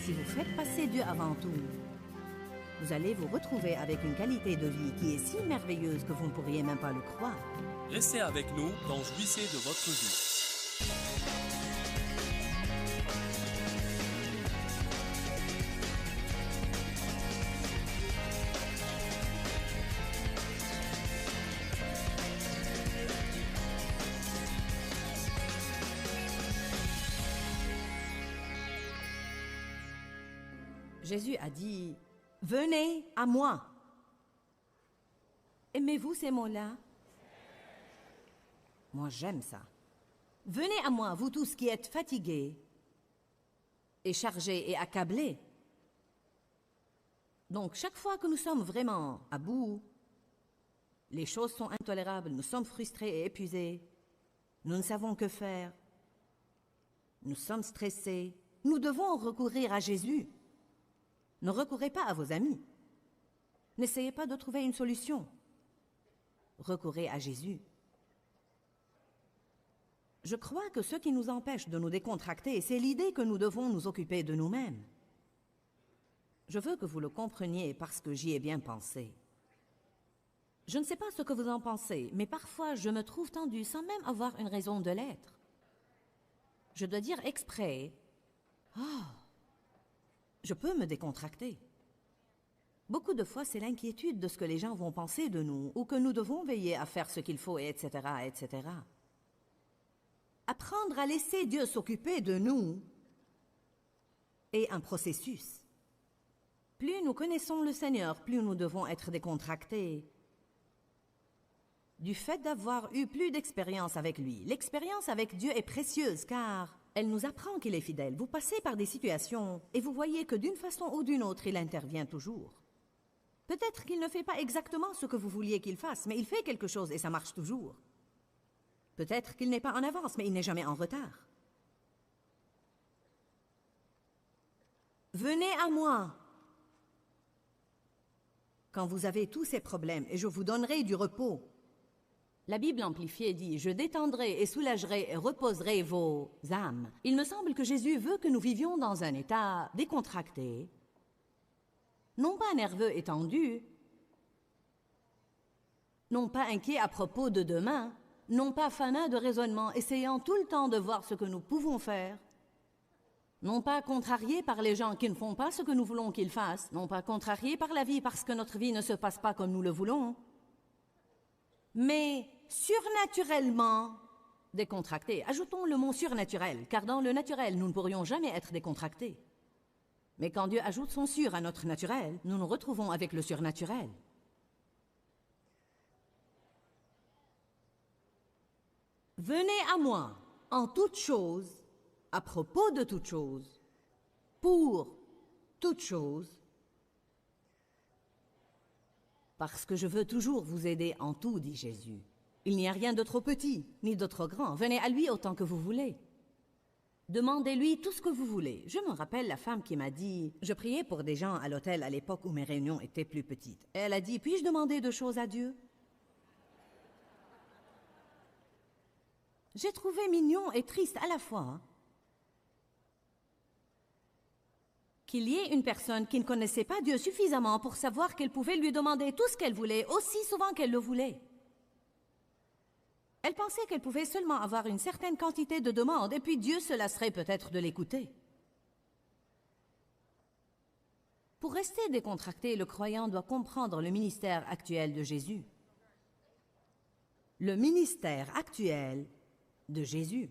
Si vous faites passer Dieu avant tout, vous allez vous retrouver avec une qualité de vie qui est si merveilleuse que vous ne pourriez même pas le croire. Restez avec nous dans Jouissez de votre vie. Jésus a dit, « Venez à moi ». Aimez-vous ces mots-là? Moi, j'aime ça. Venez à moi, vous tous qui êtes fatigués et chargés et accablés. Donc, chaque fois que nous sommes vraiment à bout, les choses sont intolérables, nous sommes frustrés et épuisés, nous ne savons que faire, nous sommes stressés, nous devons recourir à Jésus. Ne recourez pas à vos amis. N'essayez pas de trouver une solution. Recourez à Jésus. Je crois que ce qui nous empêche de nous décontracter, c'est l'idée que nous devons nous occuper de nous-mêmes. Je veux que vous le compreniez parce que j'y ai bien pensé. Je ne sais pas ce que vous en pensez, mais parfois je me trouve tendue sans même avoir une raison de l'être. Je dois dire exprès, « Oh, je peux me décontracter. » Beaucoup de fois, c'est l'inquiétude de ce que les gens vont penser de nous, ou que nous devons veiller à faire ce qu'il faut, etc., etc. Apprendre à laisser Dieu s'occuper de nous est un processus. Plus nous connaissons le Seigneur, plus nous devons être décontractés. Du fait d'avoir eu plus d'expérience avec lui, l'expérience avec Dieu est précieuse car elle nous apprend qu'il est fidèle. Vous passez par des situations et vous voyez que d'une façon ou d'une autre, il intervient toujours. Peut-être qu'il ne fait pas exactement ce que vous vouliez qu'il fasse, mais il fait quelque chose et ça marche toujours. Peut-être qu'il n'est pas en avance, mais il n'est jamais en retard. Venez à moi quand vous avez tous ces problèmes et je vous donnerai du repos. La Bible amplifiée dit « Je détendrai et soulagerai et reposerai vos âmes ». Il me semble que Jésus veut que nous vivions dans un état décontracté, non pas nerveux et tendu, non pas inquiet à propos de demain, non pas fanat de raisonnement, essayant tout le temps de voir ce que nous pouvons faire, non pas contrarié par les gens qui ne font pas ce que nous voulons qu'ils fassent, non pas contrarié par la vie parce que notre vie ne se passe pas comme nous le voulons, mais surnaturellement décontracté. Ajoutons le mot surnaturel, car dans le naturel, nous ne pourrions jamais être décontractés. Mais quand Dieu ajoute son sur à notre naturel, nous nous retrouvons avec le surnaturel. Venez à moi en toutes choses, à propos de toutes choses, pour toutes choses, parce que je veux toujours vous aider en tout, dit Jésus. Il n'y a rien de trop petit, ni de trop grand. Venez à lui autant que vous voulez. Demandez-lui tout ce que vous voulez. Je me rappelle la femme qui m'a dit... Je priais pour des gens à l'hôtel à l'époque où mes réunions étaient plus petites. Elle a dit, puis-je demander 2 choses à Dieu? J'ai trouvé mignon et triste à la fois. Hein? Qu'il y ait une personne qui ne connaissait pas Dieu suffisamment pour savoir qu'elle pouvait lui demander tout ce qu'elle voulait, aussi souvent qu'elle le voulait. Elle pensait qu'elle pouvait seulement avoir une certaine quantité de demandes, et puis Dieu se lasserait peut-être de l'écouter. Pour rester décontracté, le croyant doit comprendre le ministère actuel de Jésus. Le ministère actuel de Jésus.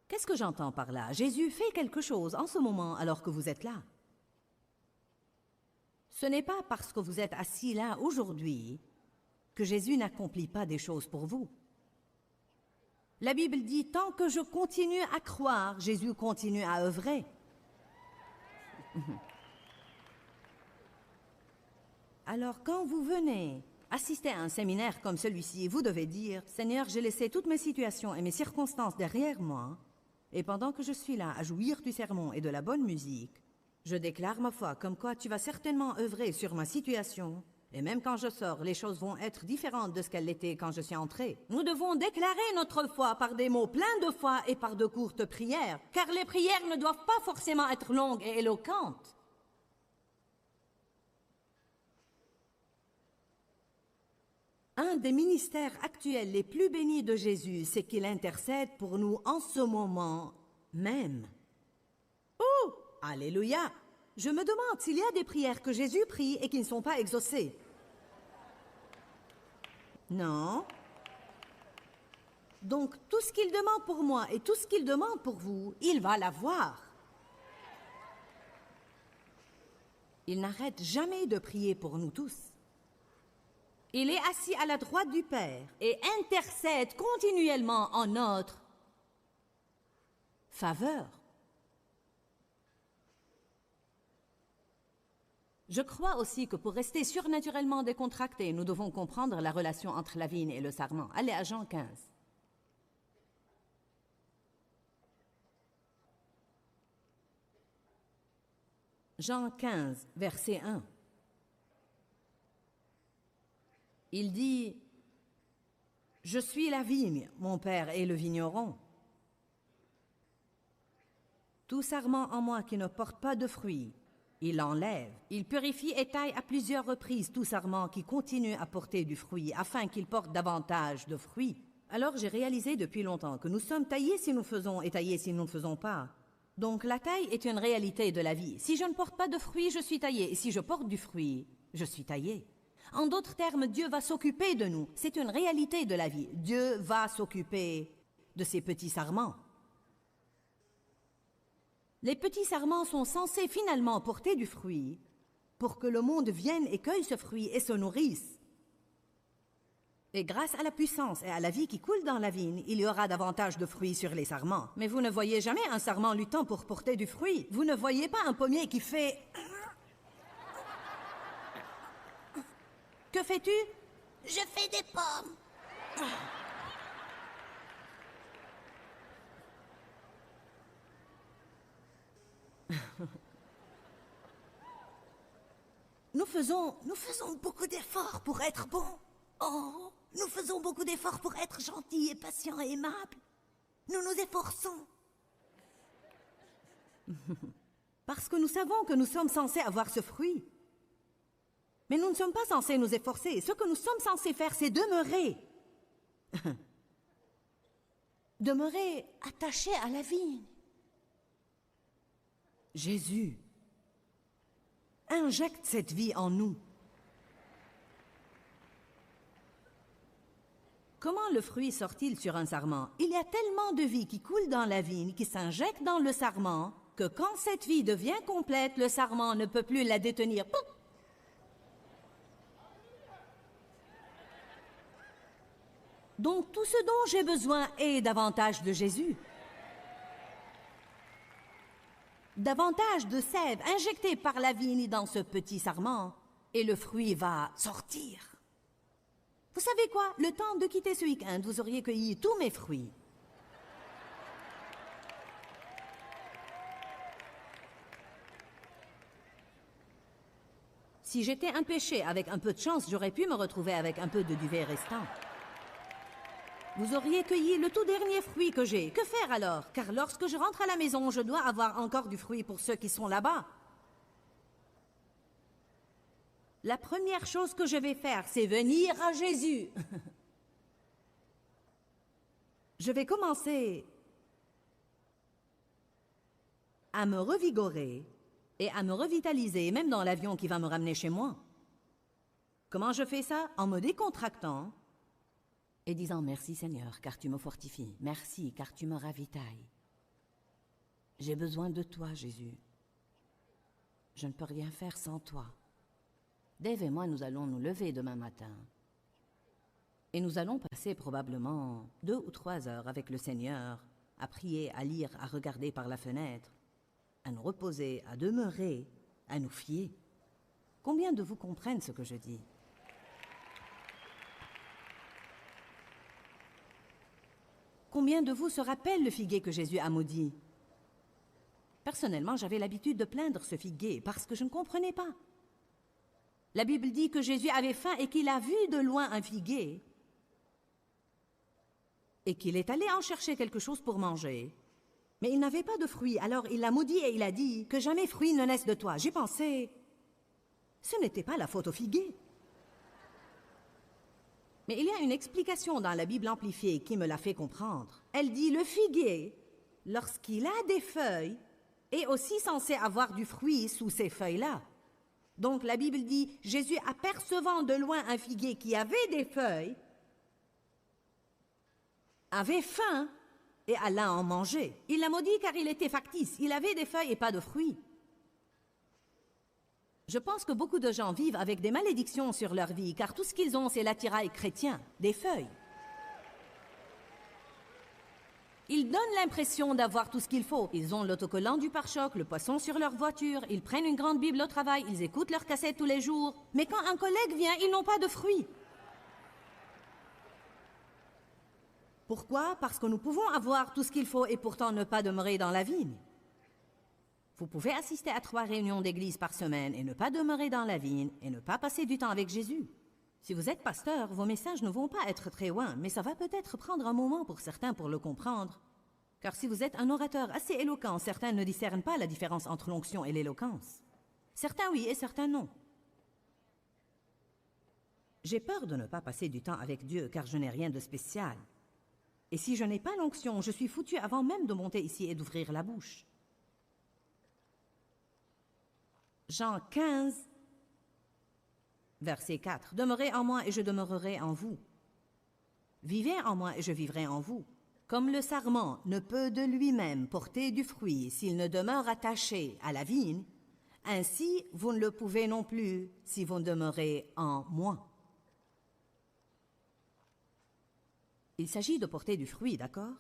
Qu'est-ce que j'entends par là? Jésus fait quelque chose en ce moment alors que vous êtes là. Ce n'est pas parce que vous êtes assis là aujourd'hui que Jésus n'accomplit pas des choses pour vous. La Bible dit, tant que je continue à croire, Jésus continue à œuvrer. Alors, quand vous venez assister à un séminaire comme celui-ci, vous devez dire, « Seigneur, j'ai laissé toutes mes situations et mes circonstances derrière moi, et pendant que je suis là à jouir du sermon et de la bonne musique, je déclare ma foi comme quoi tu vas certainement œuvrer sur ma situation Et même quand je sors, les choses vont être différentes de ce qu'elles étaient quand je suis entrée. Nous devons déclarer notre foi par des mots pleins de foi et par de courtes prières, car les prières ne doivent pas forcément être longues et éloquentes. Un des ministères actuels les plus bénis de Jésus, c'est qu'il intercède pour nous en ce moment même. Oh, alléluia! Je me demande s'il y a des prières que Jésus prie et qui ne sont pas exaucées. Non. Donc, tout ce qu'il demande pour moi et tout ce qu'il demande pour vous, il va l'avoir. Il n'arrête jamais de prier pour nous tous. Il est assis à la droite du Père et intercède continuellement en notre faveur. Je crois aussi que pour rester surnaturellement décontractés, nous devons comprendre la relation entre la vigne et le sarment. Allez à Jean 15. Jean 15, verset 1. Il dit, « Je suis la vigne, mon Père est le vigneron. Tout sarment en moi qui ne porte pas de fruits, il l'enlève. Il purifie et taille à plusieurs reprises tout sarment qui continue à porter du fruit, afin qu'il porte davantage de fruits. Alors j'ai réalisé depuis longtemps que nous sommes taillés si nous faisons et taillés si nous ne faisons pas. Donc la taille est une réalité de la vie. Si je ne porte pas de fruits, je suis taillé. Et si je porte du fruit, je suis taillé. En d'autres termes, Dieu va s'occuper de nous. C'est une réalité de la vie. Dieu va s'occuper de ces petits sarments. Les petits sarments sont censés finalement porter du fruit pour que le monde vienne et cueille ce fruit et se nourrisse. Et grâce à la puissance et à la vie qui coule dans la vigne, il y aura davantage de fruits sur les sarments. Mais vous ne voyez jamais un sarment luttant pour porter du fruit. Vous ne voyez pas un pommier qui fait... Que fais-tu? Je fais des pommes. Nous faisons beaucoup d'efforts pour être bons. Oh, nous faisons beaucoup d'efforts pour être gentils et patients et aimables. Nous nous efforçons. Parce que nous savons que nous sommes censés avoir ce fruit. Mais nous ne sommes pas censés nous efforcer. Ce que nous sommes censés faire, c'est demeurer. Demeurer Attachés à la vigne. Jésus injecte cette vie en nous. Comment le fruit sort-il sur un sarment? Il y a tellement de vie qui coule dans la vigne, qui s'injecte dans le sarment, que quand cette vie devient complète, le sarment ne peut plus la détenir. Pouf! Donc tout ce dont j'ai besoin est davantage de Jésus. Davantage de sève injectée par la vigne dans ce petit sarment, et le fruit va sortir. Vous savez quoi? Le temps de quitter ce week-end, vous auriez cueilli tous mes fruits. Si j'étais un péché, avec un peu de chance, j'aurais pu me retrouver avec un peu de duvet restant. Vous auriez cueilli le tout dernier fruit que j'ai. Que faire alors? Car lorsque je rentre à la maison, je dois avoir encore du fruit pour ceux qui sont là-bas. La première chose que je vais faire, c'est venir à Jésus. Je vais commencer à me revigorer et à me revitaliser, même dans l'avion qui va me ramener chez moi. Comment je fais ça? En me décontractant et disant « Merci Seigneur, car tu me fortifies. Merci, car tu me ravitailles. J'ai besoin de toi, Jésus. Je ne peux rien faire sans toi. » Dave et moi, nous allons nous lever demain matin. Et nous allons passer probablement 2 ou 3 heures avec le Seigneur, à prier, à lire, à regarder par la fenêtre, à nous reposer, à demeurer, à nous fier. Combien de vous comprennent ce que je dis? Combien de vous se rappellent le figuier que Jésus a maudit? Personnellement, j'avais l'habitude de plaindre ce figuier parce que je ne comprenais pas. La Bible dit que Jésus avait faim et qu'il a vu de loin un figuier et qu'il est allé en chercher quelque chose pour manger. Mais il n'avait pas de fruits, alors il l'a maudit et il a dit que jamais fruit ne naisse de toi. J'ai pensé, ce n'était pas la faute au figuier. Mais il y a une explication dans la Bible amplifiée qui me l'a fait comprendre. Elle dit, le figuier, lorsqu'il a des feuilles, est aussi censé avoir du fruit sous ces feuilles-là. Donc la Bible dit, Jésus apercevant de loin un figuier qui avait des feuilles, avait faim et alla en manger. Il l'a maudit car il était factice, il avait des feuilles et pas de fruits. Je pense que beaucoup de gens vivent avec des malédictions sur leur vie, car tout ce qu'ils ont, c'est l'attirail chrétien, des feuilles. Ils donnent l'impression d'avoir tout ce qu'il faut. Ils ont l'autocollant du pare-choc, le poisson sur leur voiture, ils prennent une grande Bible au travail, ils écoutent leur cassette tous les jours. Mais quand un collègue vient, ils n'ont pas de fruits. Pourquoi? Parce que nous pouvons avoir tout ce qu'il faut et pourtant ne pas demeurer dans la vigne. Vous pouvez assister à 3 réunions d'église par semaine et ne pas demeurer dans la vigne et ne pas passer du temps avec Jésus. Si vous êtes pasteur, vos messages ne vont pas être très loin, mais ça va peut-être prendre un moment pour certains pour le comprendre. Car si vous êtes un orateur assez éloquent, certains ne discernent pas la différence entre l'onction et l'éloquence. Certains oui et certains non. J'ai peur de ne pas passer du temps avec Dieu car je n'ai rien de spécial. Et si je n'ai pas l'onction, je suis foutu avant même de monter ici et d'ouvrir la bouche. Jean 15, verset 4. « Demeurez en moi et je demeurerai en vous. Vivez en moi et je vivrai en vous. Comme le sarment ne peut de lui-même porter du fruit s'il ne demeure attaché à la vigne, ainsi vous ne le pouvez non plus si vous demeurez en moi. » Il s'agit de porter du fruit, d'accord?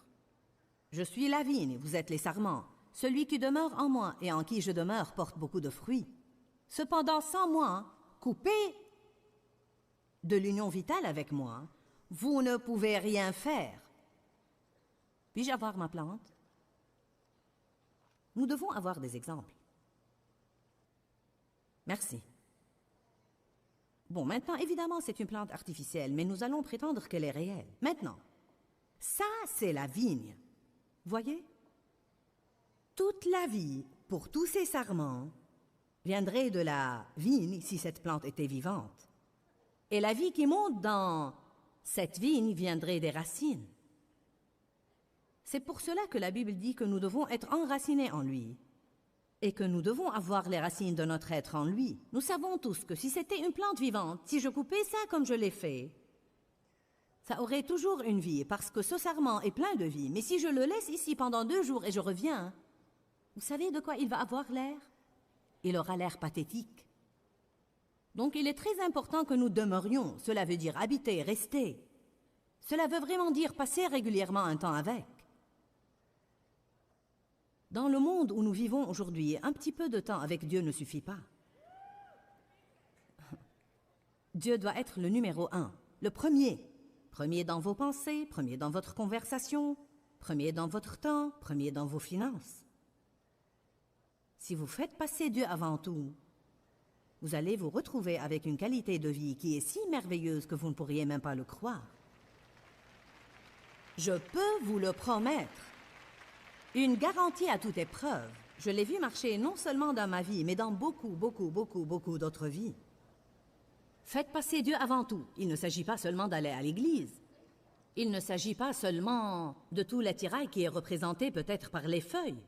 Je suis la vigne, vous êtes les sarments. Celui qui demeure en moi et en qui je demeure porte beaucoup de fruits. Cependant, sans moi, coupé de l'union vitale avec moi, vous ne pouvez rien faire. Puis-je avoir ma plante? Nous devons avoir des exemples. Merci. Bon, maintenant, évidemment, c'est une plante artificielle, mais nous allons prétendre qu'elle est réelle. Maintenant, ça, c'est la vigne. Voyez? Toute la vie, pour tous ces sarments, viendrait de la vigne si cette plante était vivante. Et la vie qui monte dans cette vigne viendrait des racines. C'est pour cela que la Bible dit que nous devons être enracinés en lui et que nous devons avoir les racines de notre être en lui. Nous savons tous que si c'était une plante vivante, si je coupais ça comme je l'ai fait, ça aurait toujours une vie parce que ce sarment est plein de vie. Mais si je le laisse ici pendant 2 jours et je reviens, vous savez de quoi il va avoir l'air? Il aura l'air pathétique. Donc il est très important que nous demeurions. Cela veut dire habiter, rester. Cela veut vraiment dire passer régulièrement un temps avec. Dans le monde où nous vivons aujourd'hui, un petit peu de temps avec Dieu ne suffit pas. Dieu doit être le numéro 1, le premier. Premier dans vos pensées, premier dans votre conversation, premier dans votre temps, premier dans vos finances. Si vous faites passer Dieu avant tout, vous allez vous retrouver avec une qualité de vie qui est si merveilleuse que vous ne pourriez même pas le croire. Je peux vous le promettre. Une garantie à toute épreuve. Je l'ai vu marcher non seulement dans ma vie, mais dans beaucoup d'autres vies. Faites passer Dieu avant tout. Il ne s'agit pas seulement d'aller à l'église. Il ne s'agit pas seulement de tout l'attirail qui est représenté peut-être par les feuilles.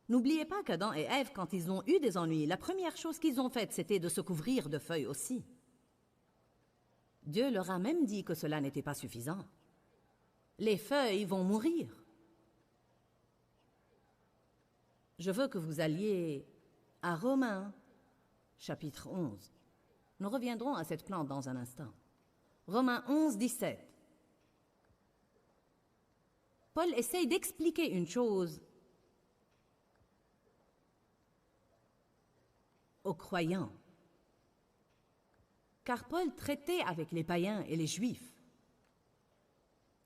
N'oubliez pas qu'Adam et Ève, quand ils ont eu des ennuis, la première chose qu'ils ont faite, c'était de se couvrir de feuilles aussi. Dieu leur a même dit que cela n'était pas suffisant. Les feuilles vont mourir. Je veux que vous alliez à Romains, chapitre 11. Nous reviendrons à cette plante dans un instant. Romains 11, 17. Paul essaye d'expliquer une chose aux croyants. Car Paul traitait avec les païens et les juifs.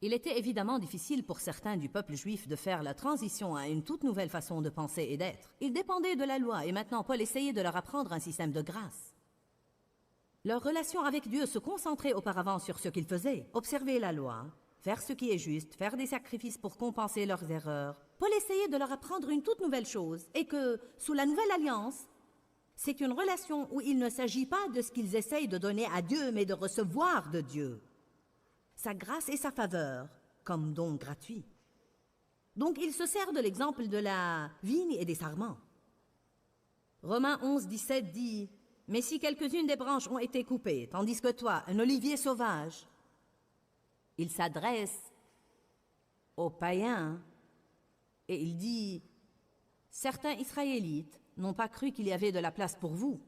Il était évidemment difficile pour certains du peuple juif de faire la transition à une toute nouvelle façon de penser et d'être. Ils dépendaient de la loi et maintenant Paul essayait de leur apprendre un système de grâce. Leur relation avec Dieu se concentrait auparavant sur ce qu'ils faisaient, observer la loi, faire ce qui est juste, faire des sacrifices pour compenser leurs erreurs. Paul essayait de leur apprendre une toute nouvelle chose, et que, sous la nouvelle alliance, c'est une relation où il ne s'agit pas de ce qu'ils essayent de donner à Dieu, mais de recevoir de Dieu sa grâce et sa faveur comme don gratuit. Donc il se sert de l'exemple de la vigne et des sarments. Romains 11, 17 dit « Mais si quelques-unes des branches ont été coupées, tandis que toi, un olivier sauvage, il s'adresse aux païens et il dit « Certains Israélites n'ont pas cru qu'il y avait de la place pour vous. »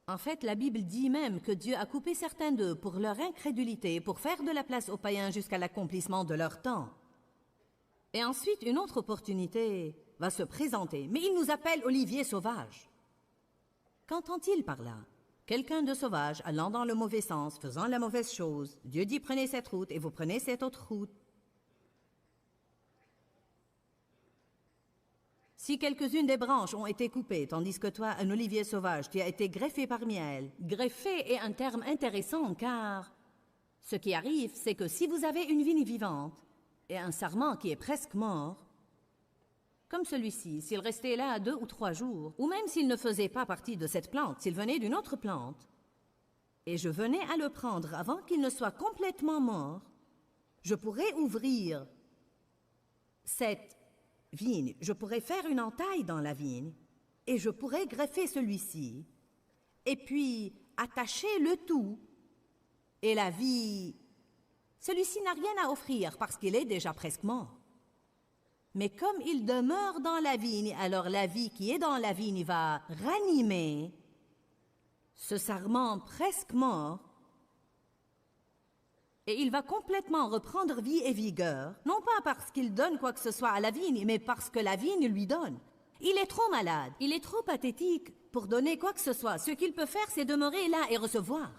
En fait, la Bible dit même que Dieu a coupé certains d'eux pour leur incrédulité, pour faire de la place aux païens jusqu'à l'accomplissement de leur temps. Et ensuite, une autre opportunité va se présenter, mais il nous appelle olivier sauvage. Qu'entend-il par là? Quelqu'un de sauvage allant dans le mauvais sens, faisant la mauvaise chose. Dieu dit prenez cette route et vous prenez cette autre route. Si quelques-unes des branches ont été coupées, tandis que toi, un olivier sauvage, tu as été greffé parmi elles. Greffé est un terme intéressant car ce qui arrive, c'est que si vous avez une vigne vivante et un sarment qui est presque mort, comme celui-ci, s'il restait là 2 ou 3 jours, ou même s'il ne faisait pas partie de cette plante, s'il venait d'une autre plante, et je venais à le prendre avant qu'il ne soit complètement mort, je pourrais ouvrir cette vigne, je pourrais faire une entaille dans la vigne, et je pourrais greffer celui-ci, et puis attacher le tout, et la vie, celui-ci n'a rien à offrir parce qu'il est déjà presque mort. Mais comme il demeure dans la vigne, alors la vie qui est dans la vigne va ranimer ce sarment presque mort et il va complètement reprendre vie et vigueur, non pas parce qu'il donne quoi que ce soit à la vigne, mais parce que la vigne lui donne. Il est trop malade, il est trop pathétique pour donner quoi que ce soit. Ce qu'il peut faire, c'est demeurer là et recevoir.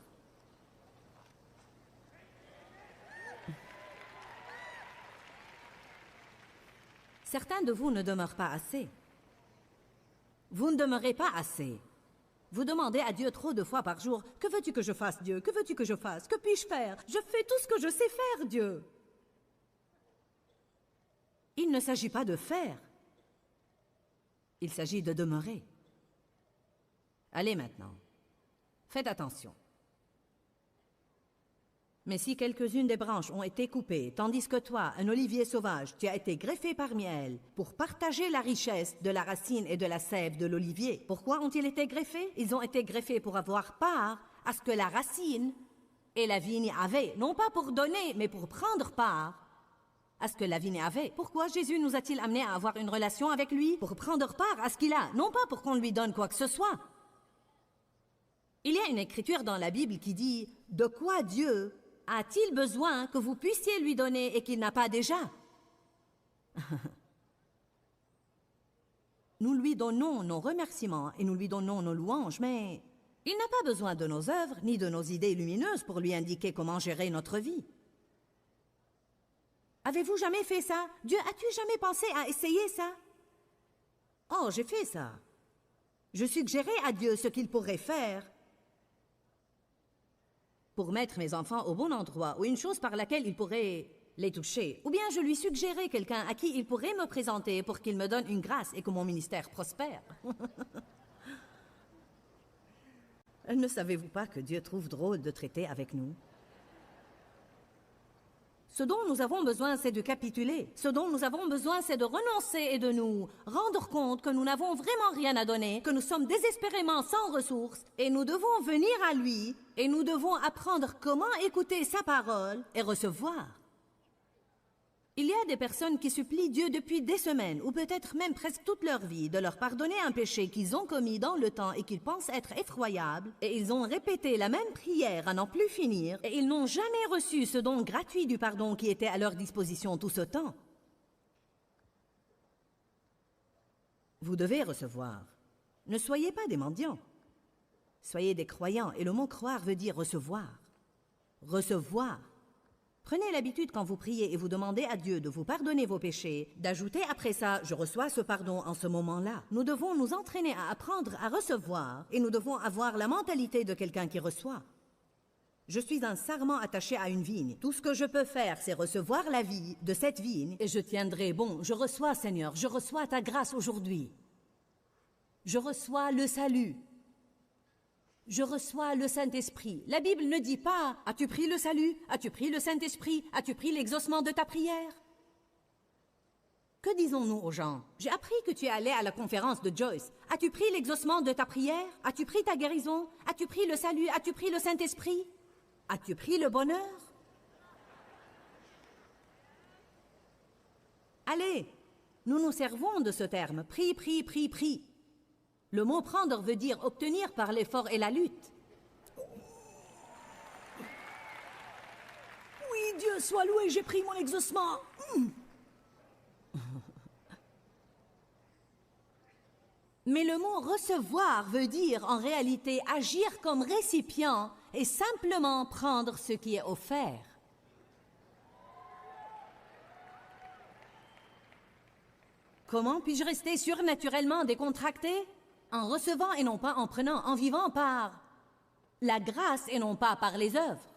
Certains de vous ne demeurent pas assez. Vous ne demeurez pas assez. Vous demandez à Dieu trop de fois par jour, « Que veux-tu que je fasse, Dieu? Que veux-tu que je fasse? Que puis-je faire? Je fais tout ce que je sais faire, Dieu. » Il ne s'agit pas de faire. Il s'agit de demeurer. Allez maintenant, faites attention. Mais si quelques-unes des branches ont été coupées, tandis que toi, un olivier sauvage, tu as été greffé parmi elles pour partager la richesse de la racine et de la sève de l'olivier. Pourquoi ont-ils été greffés? Ils ont été greffés pour avoir part à ce que la racine et la vigne avaient, non pas pour donner, mais pour prendre part à ce que la vigne avait. Pourquoi Jésus nous a-t-il amenés à avoir une relation avec lui? Pour prendre part à ce qu'il a, non pas pour qu'on lui donne quoi que ce soit. Il y a une écriture dans la Bible qui dit « De quoi Dieu a-t-il besoin que vous puissiez lui donner et qu'il n'a pas déjà? » Nous lui donnons nos remerciements et nous lui donnons nos louanges, mais il n'a pas besoin de nos œuvres ni de nos idées lumineuses pour lui indiquer comment gérer notre vie. Avez-vous jamais fait ça? Dieu, as-tu jamais pensé à essayer ça? Oh, j'ai fait ça. Je suggérais à Dieu ce qu'il pourrait faire pour mettre mes enfants au bon endroit, ou une chose par laquelle il pourrait les toucher. Ou bien je lui suggérais quelqu'un à qui il pourrait me présenter pour qu'il me donne une grâce et que mon ministère prospère. Ne savez-vous pas que Dieu trouve drôle de traiter avec nous? Ce dont nous avons besoin, c'est de capituler. Ce dont nous avons besoin, c'est de renoncer et de nous rendre compte que nous n'avons vraiment rien à donner, que nous sommes désespérément sans ressources, et nous devons venir à lui, et nous devons apprendre comment écouter sa parole et recevoir. Il y a des personnes qui supplient Dieu depuis des semaines, ou peut-être même presque toute leur vie, de leur pardonner un péché qu'ils ont commis dans le temps et qu'ils pensent être effroyable, et ils ont répété la même prière à n'en plus finir, et ils n'ont jamais reçu ce don gratuit du pardon qui était à leur disposition tout ce temps. Vous devez recevoir. Ne soyez pas des mendiants. Soyez des croyants, et le mot « croire » veut dire recevoir. Recevoir. Prenez l'habitude quand vous priez et vous demandez à Dieu de vous pardonner vos péchés, d'ajouter après ça « Je reçois ce pardon en ce moment-là ». Nous devons nous entraîner à apprendre à recevoir et nous devons avoir la mentalité de quelqu'un qui reçoit. Je suis un sarment attaché à une vigne. Tout ce que je peux faire, c'est recevoir la vie de cette vigne et je tiendrai bon. Je reçois, Seigneur, je reçois ta grâce aujourd'hui. Je reçois le salut. Je reçois le Saint-Esprit. La Bible ne dit pas « As-tu pris le salut? As-tu pris le Saint-Esprit? As-tu pris l'exaucement de ta prière ?» Que disons-nous aux gens? J'ai appris que tu es allé à la conférence de Joyce. As-tu pris l'exaucement de ta prière? As-tu pris ta guérison? As-tu pris le salut? As-tu pris le Saint-Esprit? As-tu pris le bonheur? Allez, nous nous servons de ce terme. Prie, prie, prie, prie. Le mot prendre veut dire obtenir par l'effort et la lutte. Oui, Dieu soit loué, j'ai pris mon exaucement. Mais le mot recevoir veut dire en réalité agir comme récipient et simplement prendre ce qui est offert. Comment puis-je rester surnaturellement décontracté? En recevant et non pas en prenant, en vivant par la grâce et non pas par les œuvres.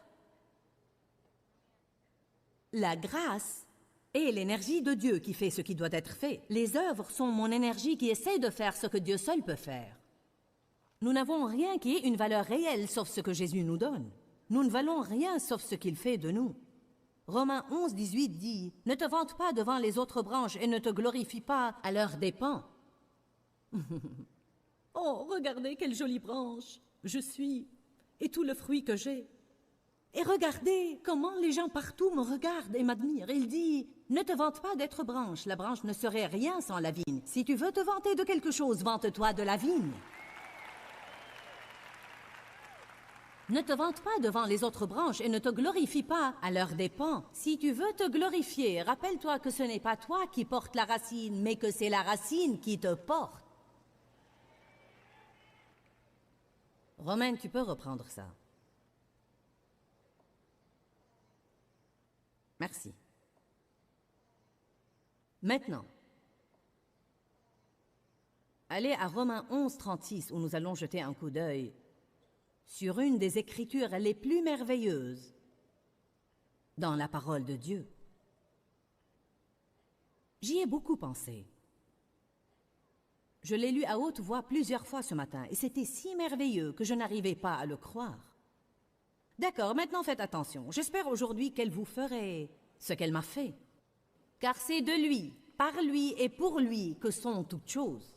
La grâce est l'énergie de Dieu qui fait ce qui doit être fait. Les œuvres sont mon énergie qui essaie de faire ce que Dieu seul peut faire. Nous n'avons rien qui ait une valeur réelle sauf ce que Jésus nous donne. Nous ne valons rien sauf ce qu'il fait de nous. Romains 11, 18 dit « Ne te vante pas devant les autres branches et ne te glorifie pas à leurs dépens. » Oh, regardez quelle jolie branche je suis et tout le fruit que j'ai. Et regardez comment les gens partout me regardent et m'admirent. Il dit, ne te vante pas d'être branche. La branche ne serait rien sans la vigne. Si tu veux te vanter de quelque chose, vante-toi de la vigne. Ne te vante pas devant les autres branches et ne te glorifie pas à leurs dépens. Si tu veux te glorifier, rappelle-toi que ce n'est pas toi qui portes la racine, mais que c'est la racine qui te porte. Romaine, tu peux reprendre ça. Merci. Maintenant, allez à Romains 11, 36, où nous allons jeter un coup d'œil sur une des écritures les plus merveilleuses dans la parole de Dieu. J'y ai beaucoup pensé. Je l'ai lu à haute voix plusieurs fois ce matin, et c'était si merveilleux que je n'arrivais pas à le croire. D'accord, maintenant faites attention. J'espère aujourd'hui qu'elle vous ferait ce qu'elle m'a fait. Car c'est de lui, par lui et pour lui que sont toutes choses.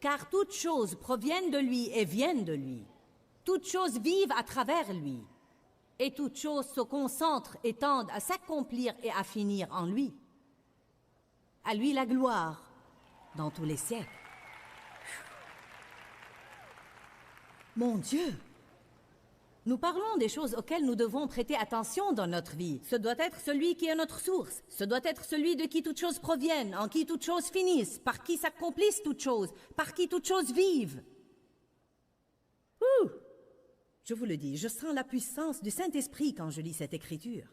Car toutes choses proviennent de lui et viennent de lui. Toutes choses vivent à travers lui. Et toutes choses se concentrent et tendent à s'accomplir et à finir en lui. À lui la gloire dans tous les siècles. Mon Dieu! Nous parlons des choses auxquelles nous devons prêter attention dans notre vie. Ce doit être celui qui est notre source. Ce doit être celui de qui toutes choses proviennent, en qui toutes choses finissent, par qui s'accomplissent toutes choses, par qui toutes choses vivent. Ouh! Je vous le dis, je sens la puissance du Saint-Esprit quand je lis cette écriture.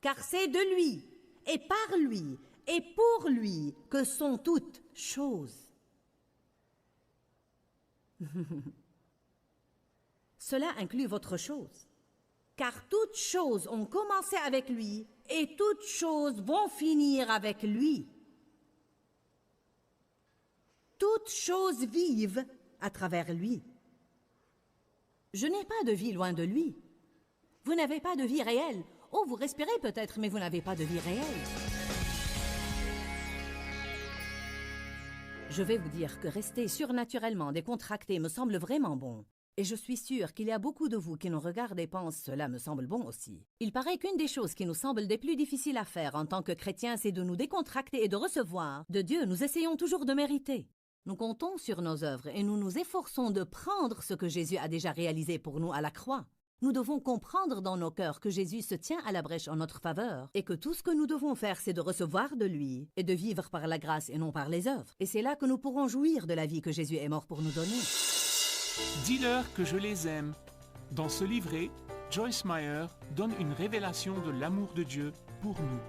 Car c'est de lui, et par lui, et pour lui que sont toutes choses. Cela inclut votre chose. Car toutes choses ont commencé avec lui et toutes choses vont finir avec lui. Toutes choses vivent à travers lui. Je n'ai pas de vie loin de lui. Vous n'avez pas de vie réelle. Oh, vous respirez peut-être, mais vous n'avez pas de vie réelle. Je vais vous dire que rester surnaturellement décontracté me semble vraiment bon. Et je suis sûre qu'il y a beaucoup de vous qui nous regardent et pensent « cela me semble bon aussi ». Il paraît qu'une des choses qui nous semble des plus difficiles à faire en tant que chrétiens, c'est de nous décontracter et de recevoir. De Dieu, nous essayons toujours de mériter. Nous comptons sur nos œuvres et nous nous efforçons de prendre ce que Jésus a déjà réalisé pour nous à la croix. Nous devons comprendre dans nos cœurs que Jésus se tient à la brèche en notre faveur et que tout ce que nous devons faire, c'est de recevoir de lui et de vivre par la grâce et non par les œuvres. Et c'est là que nous pourrons jouir de la vie que Jésus est mort pour nous donner. Dis-leur que je les aime. Dans ce livret, Joyce Meyer donne une révélation de l'amour de Dieu pour nous.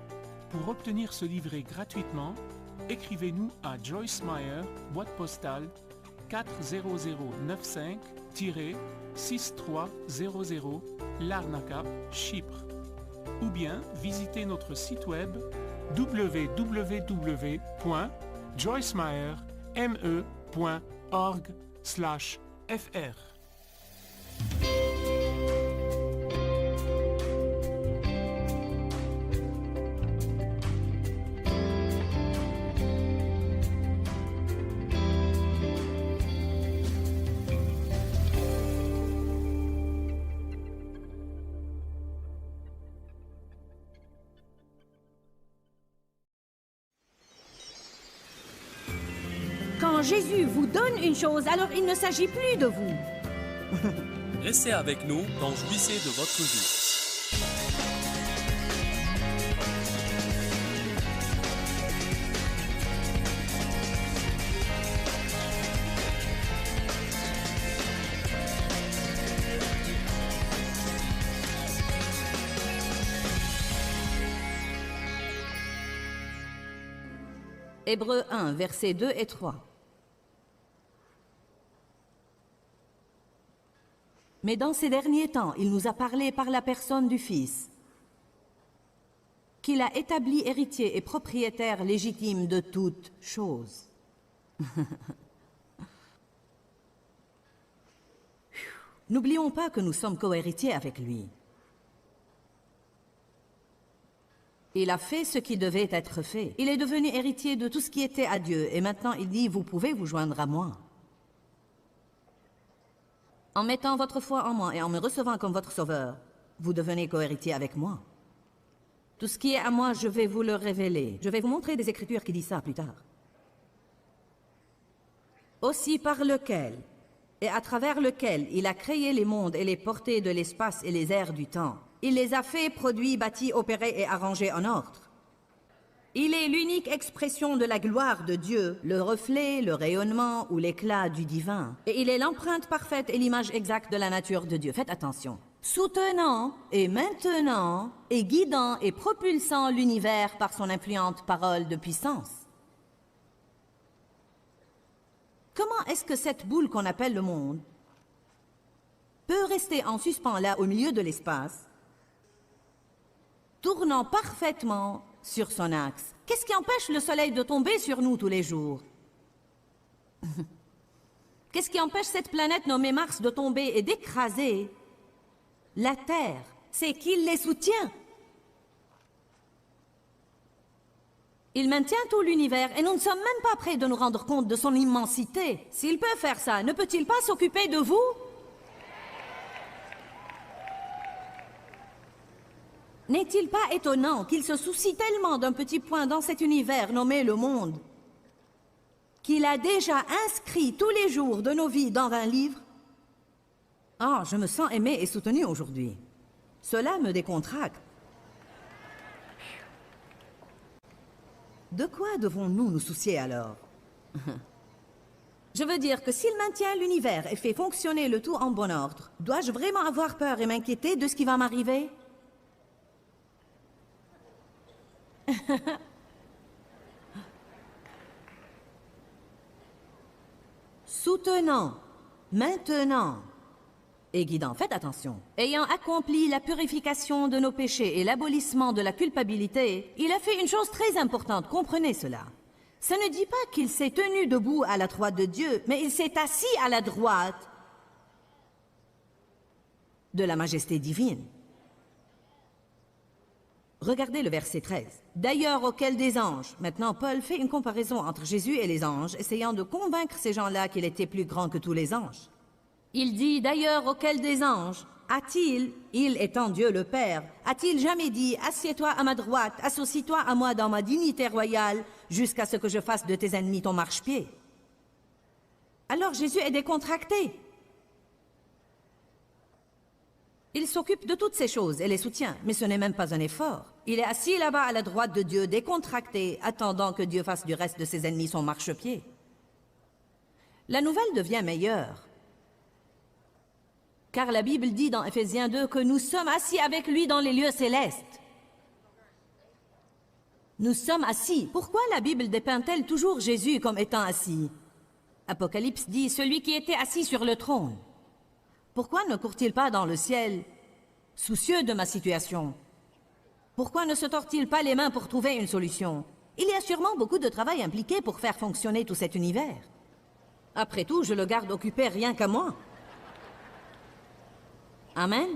Pour obtenir ce livret gratuitement, écrivez-nous à Joyce Meyer, boîte postale 40095-6300, Larnaca, Chypre. Ou bien visitez notre site web www.joycemeyer.org/fr. Quand Jésus vous donne une chose, alors il ne s'agit plus de vous. Restez avec nous dans Jouissez de votre vue. Hébreux 1, versets 2 et 3. Mais dans ces derniers temps, il nous a parlé par la personne du Fils, qu'il a établi héritier et propriétaire légitime de toutes choses. N'oublions pas que nous sommes co-héritiers avec lui. Il a fait ce qui devait être fait. Il est devenu héritier de tout ce qui était à Dieu. Et maintenant, il dit, vous pouvez vous joindre à moi. En mettant votre foi en moi et en me recevant comme votre sauveur, vous devenez co-héritier avec moi. Tout ce qui est à moi, je vais vous le révéler. Je vais vous montrer des Écritures qui disent ça plus tard. Aussi par lequel et à travers lequel il a créé les mondes et les portées de l'espace et les airs du temps. Il les a faits, produits, bâtis, opérés et arrangés en ordre. Il est l'unique expression de la gloire de Dieu, le reflet, le rayonnement ou l'éclat du divin. Et il est l'empreinte parfaite et l'image exacte de la nature de Dieu. Faites attention. Soutenant et maintenant et guidant et propulsant l'univers par son influente parole de puissance. Comment est-ce que cette boule qu'on appelle le monde peut rester en suspens là au milieu de l'espace, tournant parfaitement sur son axe? Qu'est-ce qui empêche le soleil de tomber sur nous tous les jours? Qu'est-ce qui empêche cette planète nommée Mars de tomber et d'écraser la Terre? C'est qu'il les soutient. Il maintient tout l'univers et nous ne sommes même pas prêts de nous rendre compte de son immensité. S'il peut faire ça, ne peut-il pas s'occuper de vous? N'est-il pas étonnant qu'il se soucie tellement d'un petit point dans cet univers nommé le monde, qu'il a déjà inscrit tous les jours de nos vies dans un livre? Ah, je me sens aimé et soutenu aujourd'hui. Cela me décontracte. De quoi devons-nous nous soucier alors? Je veux dire que s'il maintient l'univers et fait fonctionner le tout en bon ordre, dois-je vraiment avoir peur et m'inquiéter de ce qui va m'arriver? Soutenant, maintenant et guidant, faites attention. Ayant accompli la purification de nos péchés et l'abolissement de la culpabilité, il a fait une chose très importante, comprenez cela. Ça ne dit pas qu'il s'est tenu debout à la droite de Dieu, mais il s'est assis à la droite de la majesté divine. Regardez le verset 13. D'ailleurs, auquel des anges. Maintenant, Paul fait une comparaison entre Jésus et les anges, essayant de convaincre ces gens-là qu'il était plus grand que tous les anges. Il dit, d'ailleurs, auquel des anges, a-t-il, il étant Dieu le Père, a-t-il jamais dit, assieds-toi à ma droite, associe-toi à moi dans ma dignité royale, jusqu'à ce que je fasse de tes ennemis ton marchepied? Alors Jésus est décontracté. Il s'occupe de toutes ces choses et les soutient, mais ce n'est même pas un effort. Il est assis là-bas à la droite de Dieu, décontracté, attendant que Dieu fasse du reste de ses ennemis son marchepied. La nouvelle devient meilleure. Car la Bible dit dans Éphésiens 2 que nous sommes assis avec lui dans les lieux célestes. Nous sommes assis. Pourquoi la Bible dépeint-elle toujours Jésus comme étant assis? Apocalypse dit « celui qui était assis sur le trône ». Pourquoi ne court-il pas dans le ciel, soucieux de ma situation? Pourquoi ne se tord-il pas les mains pour trouver une solution? Il y a sûrement beaucoup de travail impliqué pour faire fonctionner tout cet univers. Après tout, je le garde occupé rien qu'à moi. Amen.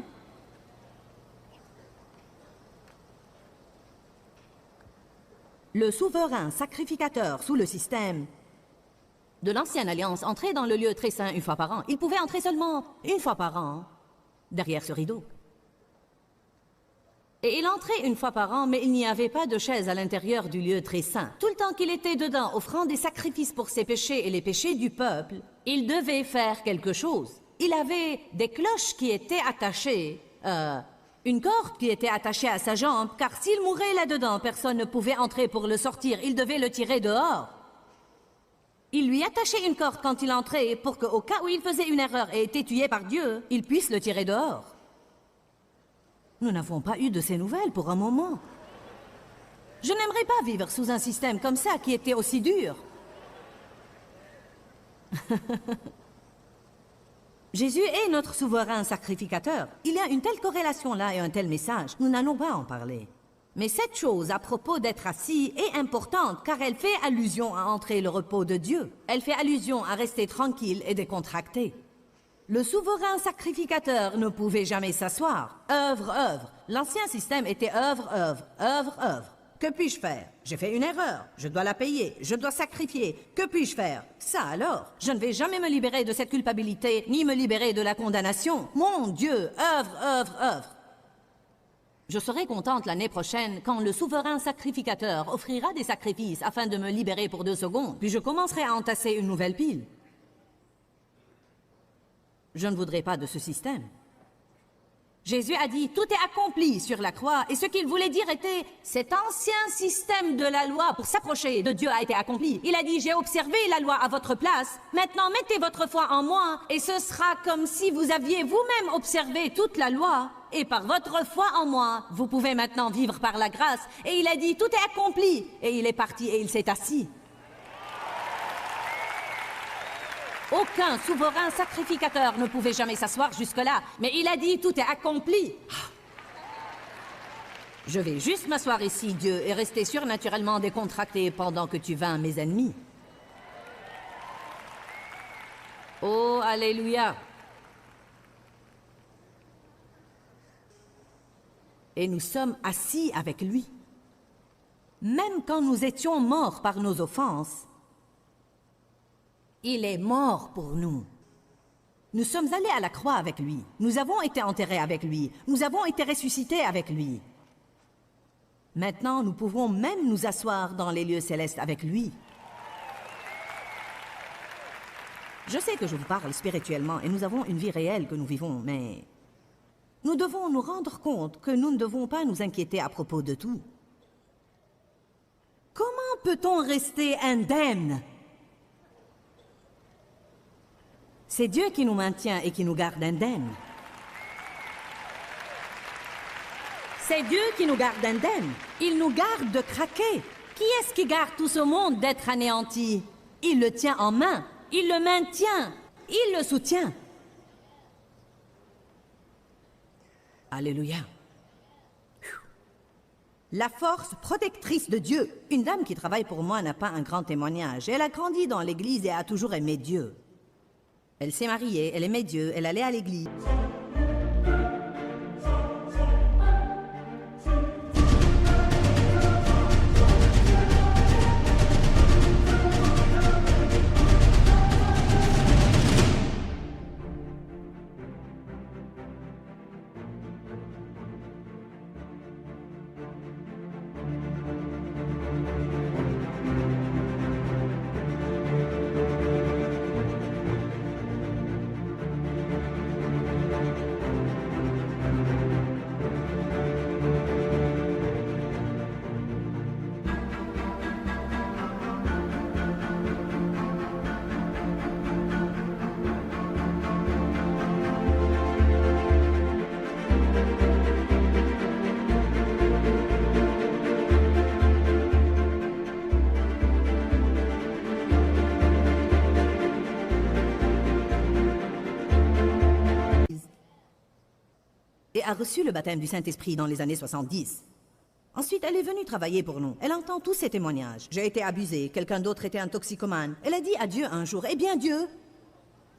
Le souverain sacrificateur sous le système de l'Ancienne Alliance entrait dans le lieu très saint une fois par an. Il pouvait entrer seulement une fois par an, derrière ce rideau. Et il entrait une fois par an, mais il n'y avait pas de chaise à l'intérieur du lieu très saint. Tout le temps qu'il était dedans, offrant des sacrifices pour ses péchés et les péchés du peuple, il devait faire quelque chose. Il avait des cloches qui étaient attachées, une corde qui était attachée à sa jambe, car s'il mourait là-dedans, personne ne pouvait entrer pour le sortir. Il devait le tirer dehors. Il lui attachait une corde quand il entrait pour qu'au cas où il faisait une erreur et était tué par Dieu, il puisse le tirer dehors. Nous n'avons pas eu de ces nouvelles pour un moment. Je n'aimerais pas vivre sous un système comme ça qui était aussi dur. Jésus est notre souverain sacrificateur. Il y a une telle corrélation là et un tel message. Nous n'allons pas en parler. Mais cette chose à propos d'être assis est importante car elle fait allusion à entrer le repos de Dieu. Elle fait allusion à rester tranquille et décontracté. Le souverain sacrificateur ne pouvait jamais s'asseoir. Œuvre, œuvre. L'ancien système était œuvre, œuvre, œuvre, œuvre. Que puis-je faire? J'ai fait une erreur. Je dois la payer. Je dois sacrifier. Que puis-je faire? Ça alors? Je ne vais jamais me libérer de cette culpabilité, ni me libérer de la condamnation. Mon Dieu, œuvre, œuvre, œuvre. Je serai contente l'année prochaine quand le souverain sacrificateur offrira des sacrifices afin de me libérer pour 2 secondes, puis je commencerai à entasser une nouvelle pile. Je ne voudrais pas de ce système. Jésus a dit « Tout est accompli sur la croix » et ce qu'il voulait dire était « Cet ancien système de la loi pour s'approcher de Dieu a été accompli. » Il a dit « J'ai observé la loi à votre place, maintenant mettez votre foi en moi et ce sera comme si vous aviez vous-même observé toute la loi. Et par votre foi en moi, vous pouvez maintenant vivre par la grâce. » Et il a dit « Tout est accompli » et il est parti et il s'est assis. Aucun souverain sacrificateur ne pouvait jamais s'asseoir jusque-là, mais il a dit « Tout est accompli ». Je vais juste m'asseoir ici, Dieu, et rester surnaturellement décontracté pendant que tu vains mes ennemis. Oh, alléluia! Et nous sommes assis avec lui. Même quand nous étions morts par nos offenses, il est mort pour nous. Nous sommes allés à la croix avec lui. Nous avons été enterrés avec lui. Nous avons été ressuscités avec lui. Maintenant, nous pouvons même nous asseoir dans les lieux célestes avec lui. Je sais que je vous parle spirituellement et nous avons une vie réelle que nous vivons, mais nous devons nous rendre compte que nous ne devons pas nous inquiéter à propos de tout. Comment peut-on rester indemne? C'est Dieu qui nous maintient et qui nous garde indemnes. C'est Dieu qui nous garde indemnes. Il nous garde de craquer. Qui est-ce qui garde tout ce monde d'être anéanti? Il le tient en main. Il le maintient. Il le soutient. Alléluia. La force protectrice de Dieu. Une dame qui travaille pour moi n'a pas un grand témoignage. Elle a grandi dans l'église et a toujours aimé Dieu. Elle s'est mariée, elle aimait Dieu, elle allait à l'église. a reçu le baptême du Saint-Esprit dans les années 70. Ensuite, elle est venue travailler pour nous. Elle entend tous ces témoignages. J'ai été abusée, quelqu'un d'autre était un toxicomane. Elle a dit à Dieu un jour, « Eh bien Dieu,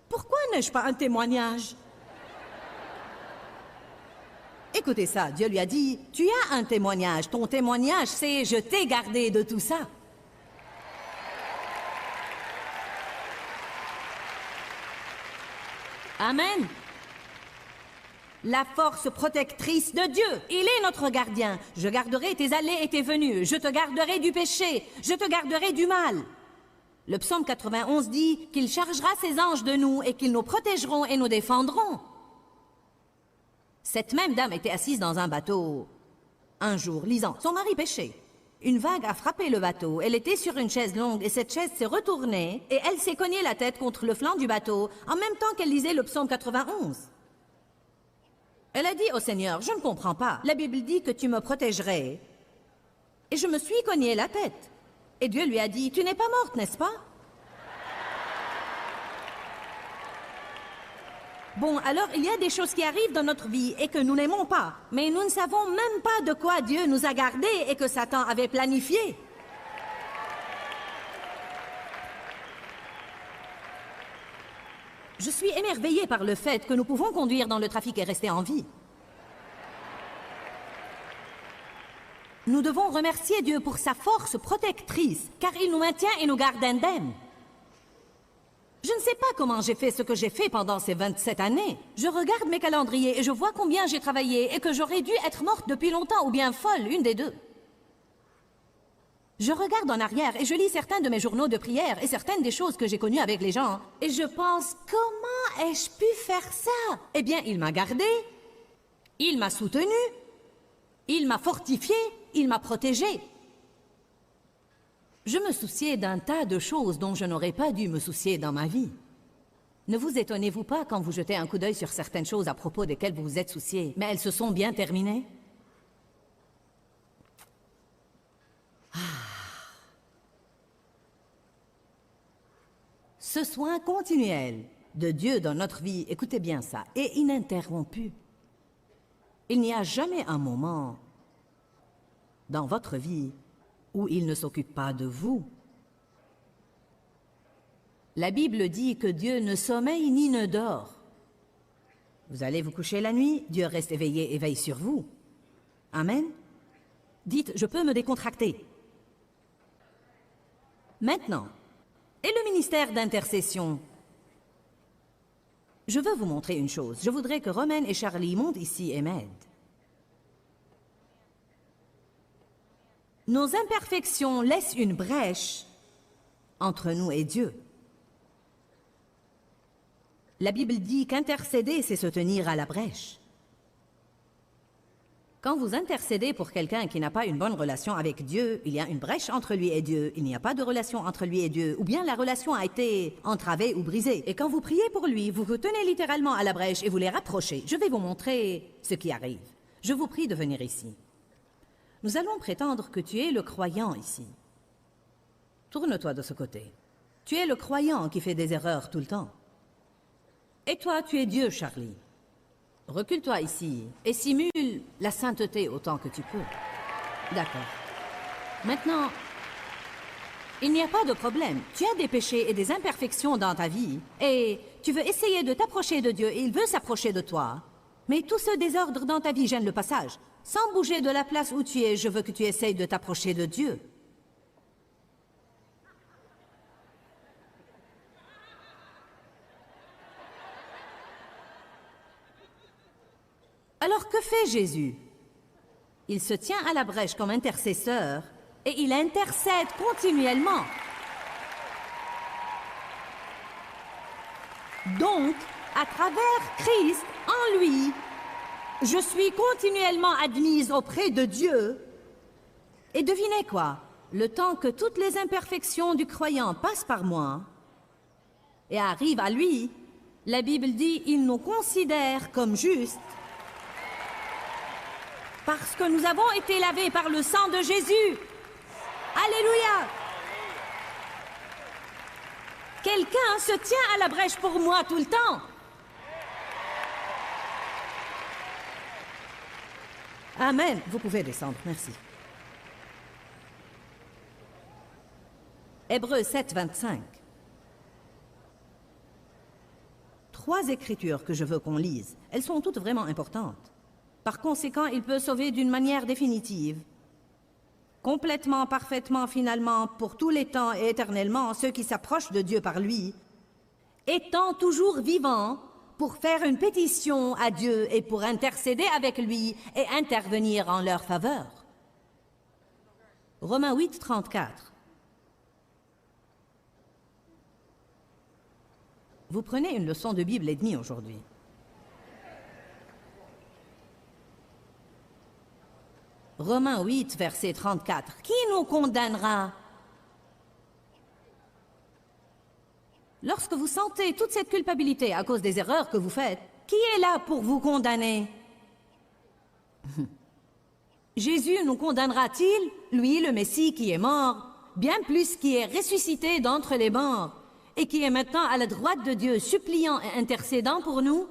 pourquoi n'ai-je pas un témoignage ?» Écoutez ça, Dieu lui a dit, « Tu as un témoignage. Ton témoignage, c'est « Je t'ai gardé de tout ça. » Amen. La force protectrice de Dieu. Il est notre gardien. Je garderai tes allées et tes venues. Je te garderai du péché. Je te garderai du mal. Le psaume 91 dit qu'il chargera ses anges de nous et qu'ils nous protégeront et nous défendront. Cette même dame était assise dans un bateau. Un jour, lisant, son mari pêchait. Une vague a frappé le bateau. Elle était sur une chaise longue et cette chaise s'est retournée et elle s'est cognée la tête contre le flanc du bateau en même temps qu'elle lisait le psaume 91. Elle a dit au Seigneur, « Je ne comprends pas. La Bible dit que tu me protégerais. » Et je me suis cogné la tête. Et Dieu lui a dit, « Tu n'es pas morte, n'est-ce pas? » Bon, alors il y a des choses qui arrivent dans notre vie et que nous n'aimons pas. Mais nous ne savons même pas de quoi Dieu nous a gardés et que Satan avait planifié. Je suis émerveillée par le fait que nous pouvons conduire dans le trafic et rester en vie. Nous devons remercier Dieu pour sa force protectrice, car il nous maintient et nous garde indemnes. Je ne sais pas comment j'ai fait ce que j'ai fait pendant ces 27 années. Je regarde mes calendriers et je vois combien j'ai travaillé et que j'aurais dû être morte depuis longtemps ou bien folle, une des deux. Je regarde en arrière et je lis certains de mes journaux de prière et certaines des choses que j'ai connues avec les gens. Et je pense, comment ai-je pu faire ça? Eh bien, il m'a gardée, il m'a soutenue, il m'a fortifiée, il m'a protégée. Je me souciais d'un tas de choses dont je n'aurais pas dû me soucier dans ma vie. Ne vous étonnez-vous pas quand vous jetez un coup d'œil sur certaines choses à propos desquelles vous vous êtes soucié, mais elles se sont bien terminées? Ce soin continuel de Dieu dans notre vie, écoutez bien ça, est ininterrompu. Il n'y a jamais un moment dans votre vie où il ne s'occupe pas de vous. La Bible dit que Dieu ne sommeille ni ne dort. Vous allez vous coucher la nuit, Dieu reste éveillé et veille sur vous. Amen. Dites, je peux me décontracter. Maintenant, et le ministère d'intercession? Je veux vous montrer une chose. Je voudrais que Romaine et Charlie montent ici et m'aident. Nos imperfections laissent une brèche entre nous et Dieu. La Bible dit qu'intercéder, c'est se tenir à la brèche. Quand vous intercédez pour quelqu'un qui n'a pas une bonne relation avec Dieu, il y a une brèche entre lui et Dieu. Il n'y a pas de relation entre lui et Dieu. Ou bien la relation a été entravée ou brisée. Et quand vous priez pour lui, vous vous tenez littéralement à la brèche et vous les rapprochez. Je vais vous montrer ce qui arrive. Je vous prie de venir ici. Nous allons prétendre que tu es le croyant ici. Tourne-toi de ce côté. Tu es le croyant qui fait des erreurs tout le temps. Et toi, tu es Dieu, Charlie. Recule-toi ici et simule la sainteté autant que tu peux. D'accord. Maintenant, il n'y a pas de problème. Tu as des péchés et des imperfections dans ta vie et tu veux essayer de t'approcher de Dieu et il veut s'approcher de toi. Mais tout ce désordre dans ta vie gêne le passage. Sans bouger de la place où tu es, je veux que tu essayes de t'approcher de Dieu. Alors que fait Jésus? Il se tient à la brèche comme intercesseur et il intercède continuellement. Donc, à travers Christ, en lui, je suis continuellement admise auprès de Dieu. Et devinez quoi? Le temps que toutes les imperfections du croyant passent par moi et arrivent à lui, la Bible dit « Il nous considère comme justes » parce que nous avons été lavés par le sang de Jésus. Alléluia! Quelqu'un se tient à la brèche pour moi tout le temps. Amen. Vous pouvez descendre, merci. Hébreux 7, 25. 3 écritures que je veux qu'on lise. Elles sont toutes vraiment importantes. Par conséquent, il peut sauver d'une manière définitive, complètement, parfaitement, finalement, pour tous les temps et éternellement, ceux qui s'approchent de Dieu par lui, étant toujours vivants pour faire une pétition à Dieu et pour intercéder avec lui et intervenir en leur faveur. Romains 8, 34. Vous prenez une leçon de Bible et demie aujourd'hui. Romains 8, verset 34. Qui nous condamnera? Lorsque vous sentez toute cette culpabilité à cause des erreurs que vous faites, qui est là pour vous condamner? Jésus nous condamnera-t-il, lui le Messie qui est mort, bien plus qui est ressuscité d'entre les morts, et qui est maintenant à la droite de Dieu, suppliant et intercédant pour nous?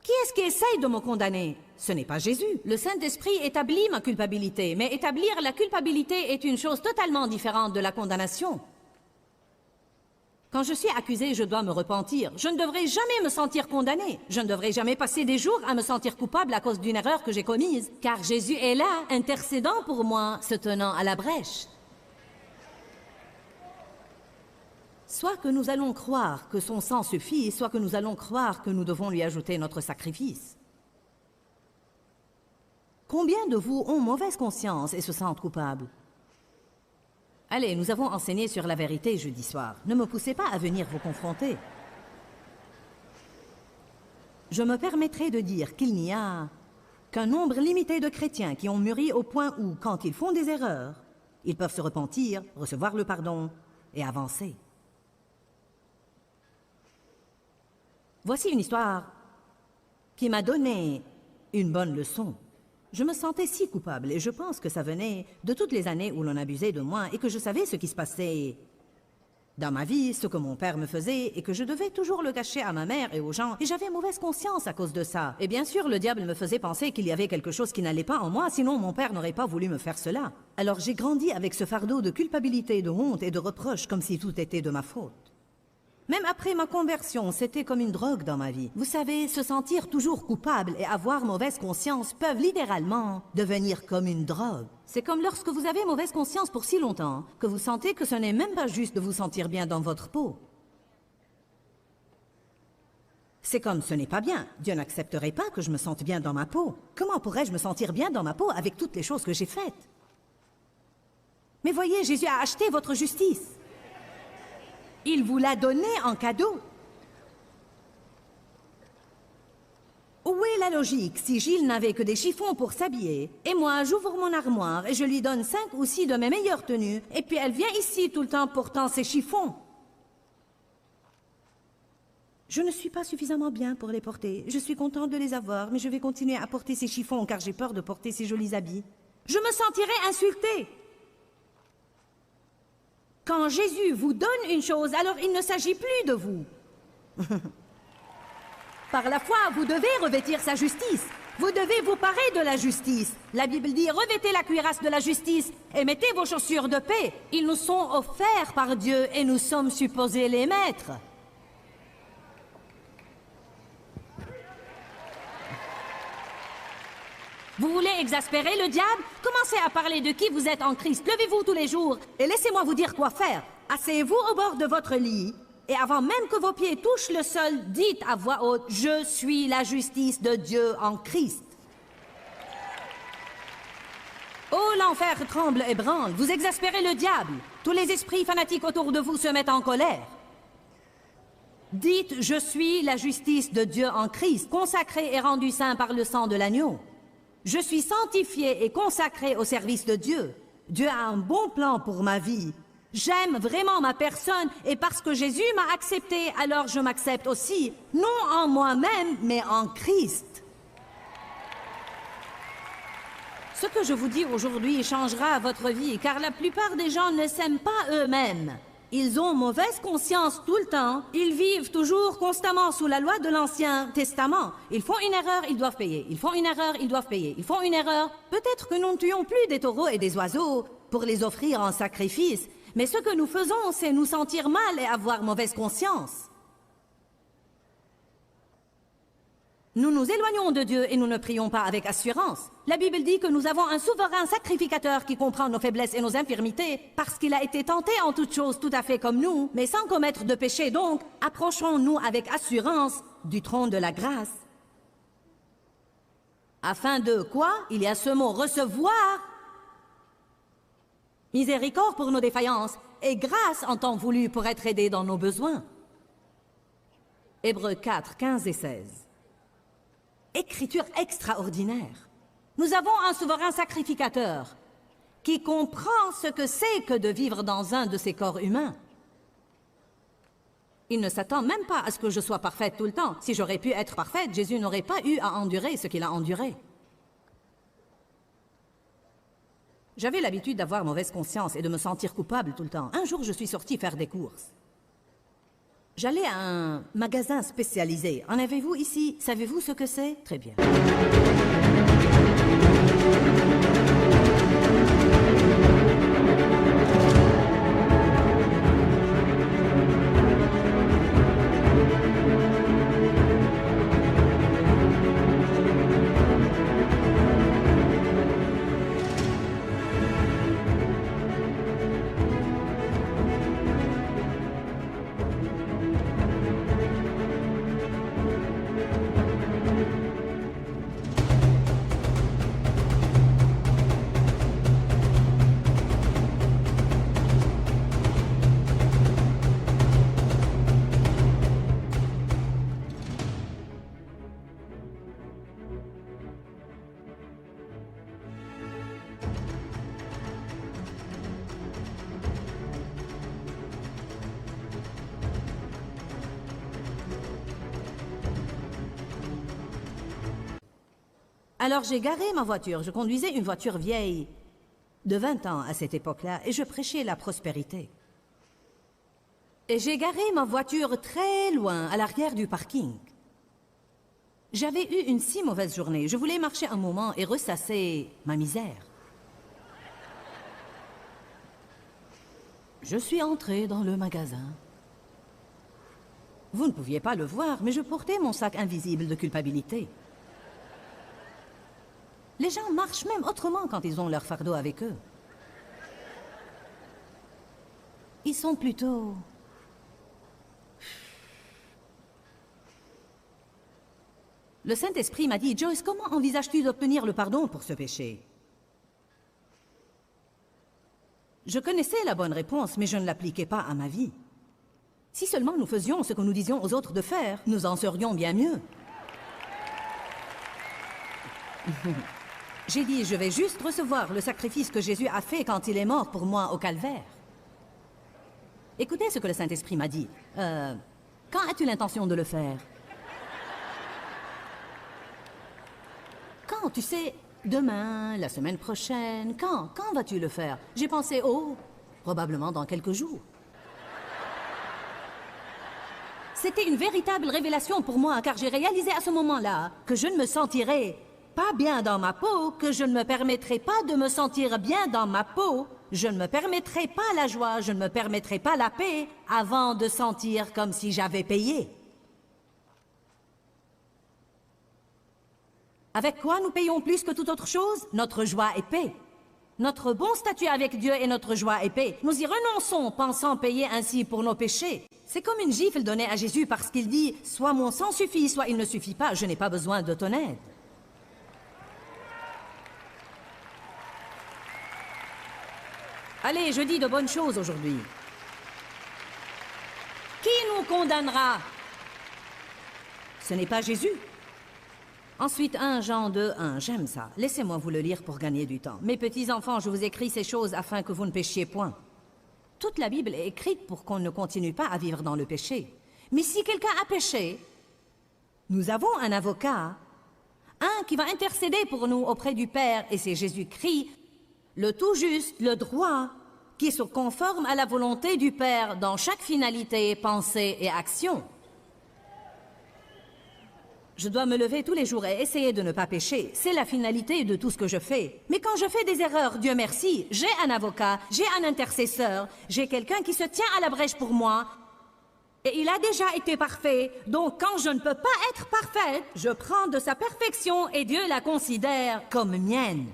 Qui est-ce qui essaye de me condamner? Ce n'est pas Jésus. Le Saint-Esprit établit ma culpabilité, mais établir la culpabilité est une chose totalement différente de la condamnation. Quand je suis accusé, je dois me repentir. Je ne devrais jamais me sentir condamné. Je ne devrais jamais passer des jours à me sentir coupable à cause d'une erreur que j'ai commise, car Jésus est là, intercédant pour moi, se tenant à la brèche. Soit que nous allons croire que son sang suffit, soit que nous allons croire que nous devons lui ajouter notre sacrifice. Combien de vous ont mauvaise conscience et se sentent coupables? Allez, nous avons enseigné sur la vérité jeudi soir. Ne me poussez pas à venir vous confronter. Je me permettrai de dire qu'il n'y a qu'un nombre limité de chrétiens qui ont mûri au point où, quand ils font des erreurs, ils peuvent se repentir, recevoir le pardon et avancer. Voici une histoire qui m'a donné une bonne leçon. Je me sentais si coupable et je pense que ça venait de toutes les années où l'on abusait de moi et que je savais ce qui se passait dans ma vie, ce que mon père me faisait et que je devais toujours le cacher à ma mère et aux gens et j'avais mauvaise conscience à cause de ça. Et bien sûr, le diable me faisait penser qu'il y avait quelque chose qui n'allait pas en moi, sinon mon père n'aurait pas voulu me faire cela. Alors j'ai grandi avec ce fardeau de culpabilité, de honte et de reproche comme si tout était de ma faute. Même après ma conversion, c'était comme une drogue dans ma vie. Vous savez, se sentir toujours coupable et avoir mauvaise conscience peuvent littéralement devenir comme une drogue. C'est comme lorsque vous avez mauvaise conscience pour si longtemps que vous sentez que ce n'est même pas juste de vous sentir bien dans votre peau. C'est comme ce n'est pas bien. Dieu n'accepterait pas que je me sente bien dans ma peau. Comment pourrais-je me sentir bien dans ma peau avec toutes les choses que j'ai faites? Mais voyez, Jésus a acheté votre justice. Il vous l'a donné en cadeau. Où est la logique si Gilles n'avait que des chiffons pour s'habiller, et moi j'ouvre mon armoire et je lui donne 5 ou 6 de mes meilleures tenues, et puis elle vient ici tout le temps portant ses chiffons? Je ne suis pas suffisamment bien pour les porter. Je suis contente de les avoir, mais je vais continuer à porter ces chiffons car j'ai peur de porter ces jolis habits. Je me sentirai insultée. Quand Jésus vous donne une chose, alors il ne s'agit plus de vous. Par la foi, vous devez revêtir sa justice. Vous devez vous parer de la justice. La Bible dit, revêtez la cuirasse de la justice et mettez vos chaussures de paix. Ils nous sont offerts par Dieu et nous sommes supposés les mettre. Vous voulez exaspérer le diable? Commencez à parler de qui vous êtes en Christ. Levez-vous tous les jours et laissez-moi vous dire quoi faire. Asseyez-vous au bord de votre lit et avant même que vos pieds touchent le sol, dites à voix haute, « Je suis la justice de Dieu en Christ. » Oh, l'enfer tremble et branle. Vous exaspérez le diable. Tous les esprits fanatiques autour de vous se mettent en colère. Dites, « Je suis la justice de Dieu en Christ, consacré et rendu saint par le sang de l'agneau. » Je suis sanctifié et consacré au service de Dieu. Dieu a un bon plan pour ma vie. J'aime vraiment ma personne et parce que Jésus m'a accepté, alors je m'accepte aussi, non en moi-même, mais en Christ. Ce que je vous dis aujourd'hui changera votre vie, car la plupart des gens ne s'aiment pas eux-mêmes. Ils ont mauvaise conscience tout le temps. Ils vivent toujours constamment sous la loi de l'Ancien Testament. Ils font une erreur, ils doivent payer. Ils font une erreur, ils doivent payer. Ils font une erreur. Peut-être que nous ne tuons plus des taureaux et des oiseaux pour les offrir en sacrifice. Mais ce que nous faisons, c'est nous sentir mal et avoir mauvaise conscience. Nous nous éloignons de Dieu et nous ne prions pas avec assurance. La Bible dit que nous avons un souverain sacrificateur qui comprend nos faiblesses et nos infirmités, parce qu'il a été tenté en toutes choses tout à fait comme nous, mais sans commettre de péché. Donc, approchons-nous avec assurance du trône de la grâce. Afin de quoi? Il y a ce mot « recevoir ». Miséricorde pour nos défaillances et grâce en temps voulu pour être aidés dans nos besoins. Hébreux 4, 15 et 16. Écriture extraordinaire. Nous avons un souverain sacrificateur qui comprend ce que c'est que de vivre dans un de ces corps humains. Il ne s'attend même pas à ce que je sois parfaite tout le temps. Si j'aurais pu être parfaite, Jésus n'aurait pas eu à endurer ce qu'il a enduré. J'avais l'habitude d'avoir mauvaise conscience et de me sentir coupable tout le temps. Un jour, je suis sortie faire des courses. J'allais à un magasin spécialisé. En avez-vous ici? Savez-vous ce que c'est? Très bien. Alors j'ai garé ma voiture. Je conduisais une voiture vieille de 20 ans à cette époque-là et je prêchais la prospérité. Et j'ai garé ma voiture très loin, à l'arrière du parking. J'avais eu une si mauvaise journée. Je voulais marcher un moment et ressasser ma misère. Je suis entrée dans le magasin. Vous ne pouviez pas le voir, mais je portais mon sac invisible de culpabilité. Les gens marchent même autrement quand ils ont leur fardeau avec eux. Ils sont plutôt... Le Saint-Esprit m'a dit, « Joyce, comment envisages-tu d'obtenir le pardon pour ce péché ?» Je connaissais la bonne réponse, mais je ne l'appliquais pas à ma vie. Si seulement nous faisions ce que nous disions aux autres de faire, nous en serions bien mieux. J'ai dit, je vais juste recevoir le sacrifice que Jésus a fait quand il est mort pour moi au calvaire. Écoutez ce que le Saint-Esprit m'a dit. Quand as-tu l'intention de le faire? Quand, tu sais, demain, la semaine prochaine, quand vas-tu le faire? J'ai pensé, oh, probablement dans quelques jours. C'était une véritable révélation pour moi, car j'ai réalisé à ce moment-là que je ne me sentirais pas bien dans ma peau, que je ne me permettrai pas de me sentir bien dans ma peau, je ne me permettrai pas la joie, je ne me permettrai pas la paix avant de sentir comme si j'avais payé. Avec quoi nous payons plus que toute autre chose? Notre joie et paix. Notre bon statut avec Dieu est notre joie et paix. Nous y renonçons, pensant payer ainsi pour nos péchés. C'est comme une gifle donnée à Jésus parce qu'il dit « Soit mon sang suffit, soit il ne suffit pas, je n'ai pas besoin de ton aide. » Allez, je dis de bonnes choses aujourd'hui. Qui nous condamnera? Ce n'est pas Jésus. Ensuite, 1 Jean 2, 1. J'aime ça. Laissez-moi vous le lire pour gagner du temps. Mes petits enfants, je vous écris ces choses afin que vous ne péchiez point. Toute la Bible est écrite pour qu'on ne continue pas à vivre dans le péché. Mais si quelqu'un a péché, nous avons un avocat, un qui va intercéder pour nous auprès du Père, et c'est Jésus-Christ, le tout juste, le droit, qui se conforme à la volonté du Père dans chaque finalité, pensée et action. Je dois me lever tous les jours et essayer de ne pas pécher. C'est la finalité de tout ce que je fais. Mais quand je fais des erreurs, Dieu merci, j'ai un avocat, j'ai un intercesseur, j'ai quelqu'un qui se tient à la brèche pour moi. Et il a déjà été parfait. Donc quand je ne peux pas être parfaite, je prends de sa perfection et Dieu la considère comme mienne.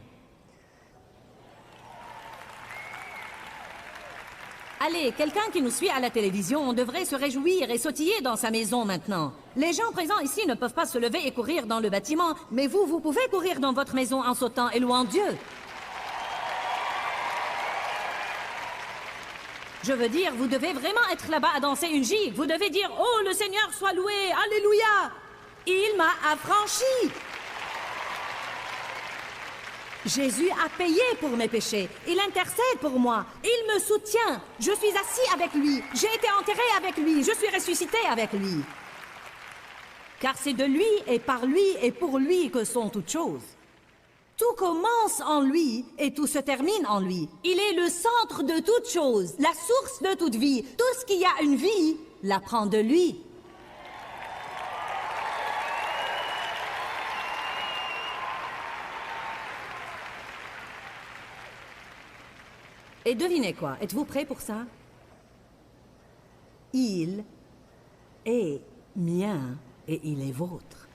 Allez, quelqu'un qui nous suit à la télévision devrait se réjouir et sautiller dans sa maison maintenant. Les gens présents ici ne peuvent pas se lever et courir dans le bâtiment, mais vous pouvez courir dans votre maison en sautant et louant Dieu. Je veux dire, vous devez vraiment être là-bas à danser une gigue. Vous devez dire « Oh, le Seigneur soit loué, Alléluia ! Il m'a affranchi !» Jésus a payé pour mes péchés. Il intercède pour moi. Il me soutient. Je suis assis avec lui. J'ai été enterré avec lui. Je suis ressuscité avec lui. Car c'est de lui et par lui et pour lui que sont toutes choses. Tout commence en lui et tout se termine en lui. Il est le centre de toutes choses, la source de toute vie. Tout ce qui a une vie la prend de lui. Et devinez quoi? Êtes-vous prêts pour ça? Il est mien et il est vôtre.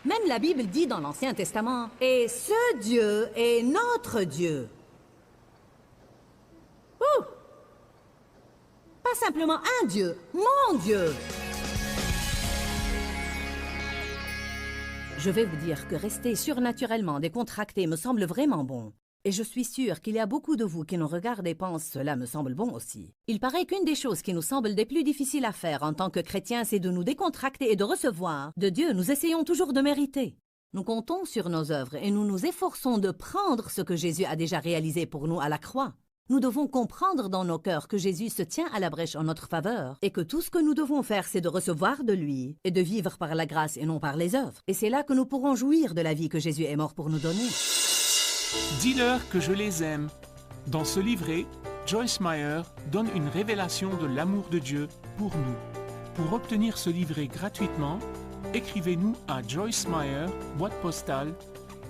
Même la Bible dit dans l'Ancien Testament, « Et ce Dieu est notre Dieu. » Ouh! Pas simplement un Dieu, mon Dieu. Je vais vous dire que rester surnaturellement décontracté me semble vraiment bon. Et je suis sûre qu'il y a beaucoup de vous qui nous regardent et pensent « Cela me semble bon aussi ». Il paraît qu'une des choses qui nous semble des plus difficiles à faire en tant que chrétiens, c'est de nous décontracter et de recevoir de Dieu. Nous essayons toujours de mériter. Nous comptons sur nos œuvres et nous nous efforçons de prendre ce que Jésus a déjà réalisé pour nous à la croix. Nous devons comprendre dans nos cœurs que Jésus se tient à la brèche en notre faveur et que tout ce que nous devons faire, c'est de recevoir de lui et de vivre par la grâce et non par les œuvres. Et c'est là que nous pourrons jouir de la vie que Jésus est mort pour nous donner. Dis-leur que je les aime. Dans ce livret, Joyce Meyer donne une révélation de l'amour de Dieu pour nous. Pour obtenir ce livret gratuitement, écrivez-nous à Joyce Meyer, boîte postale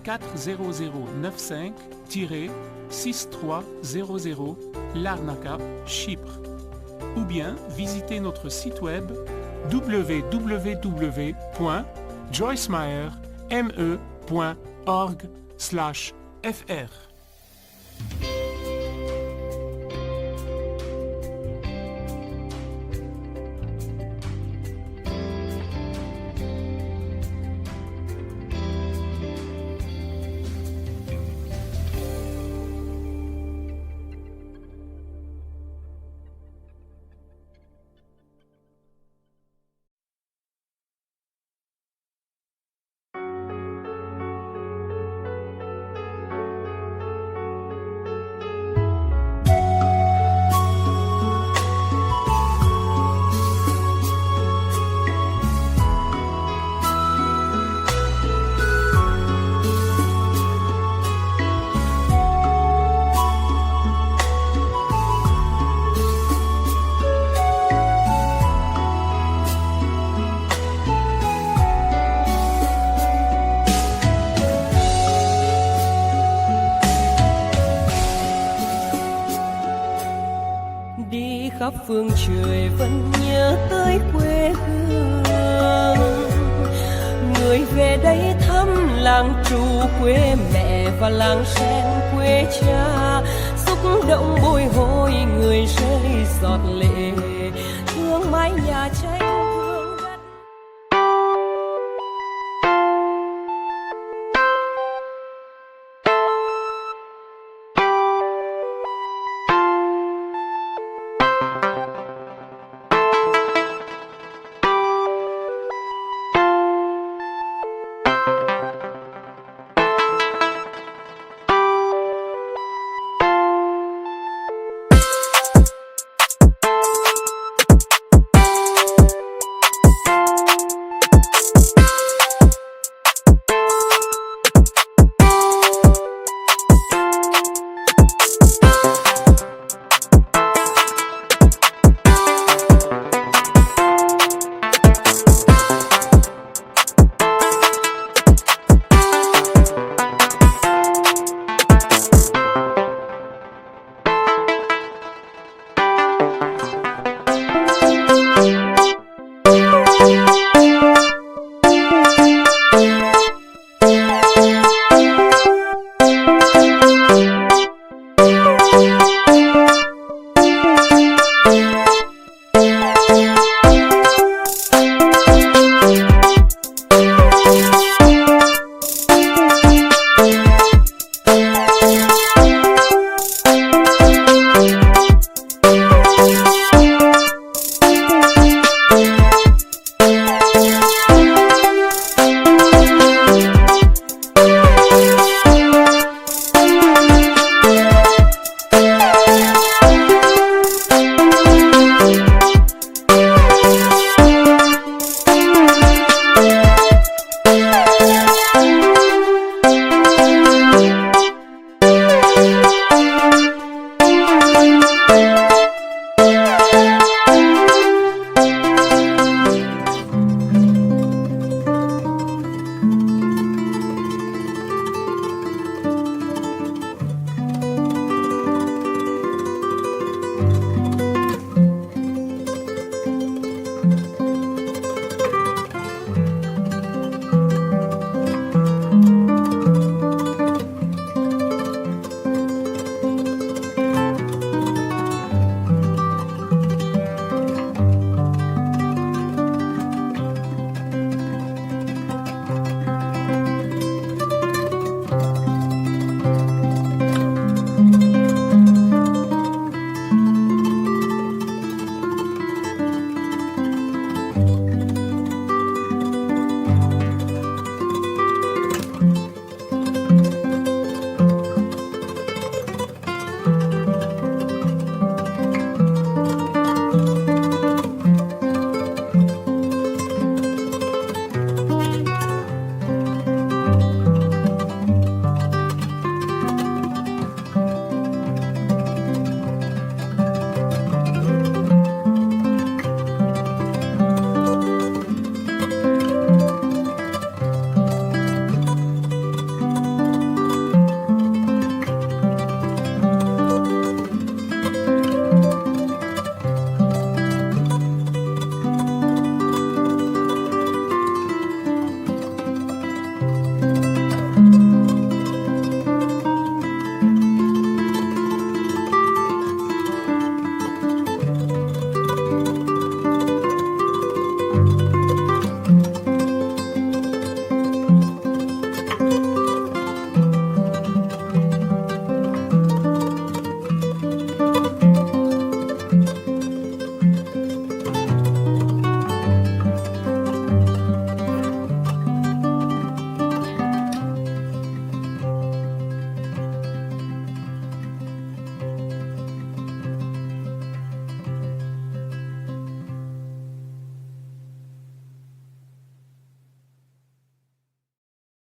40095-6300 Larnaca, Chypre. Ou bien visitez notre site web www.joycemeyer.org/fr. khắp phương trời vẫn nhớ tới quê hương. Người về đây thăm làng trù quê mẹ và làng sen quê cha, xúc động bồi hồi người rơi giọt lệ thương mái nhà tranh.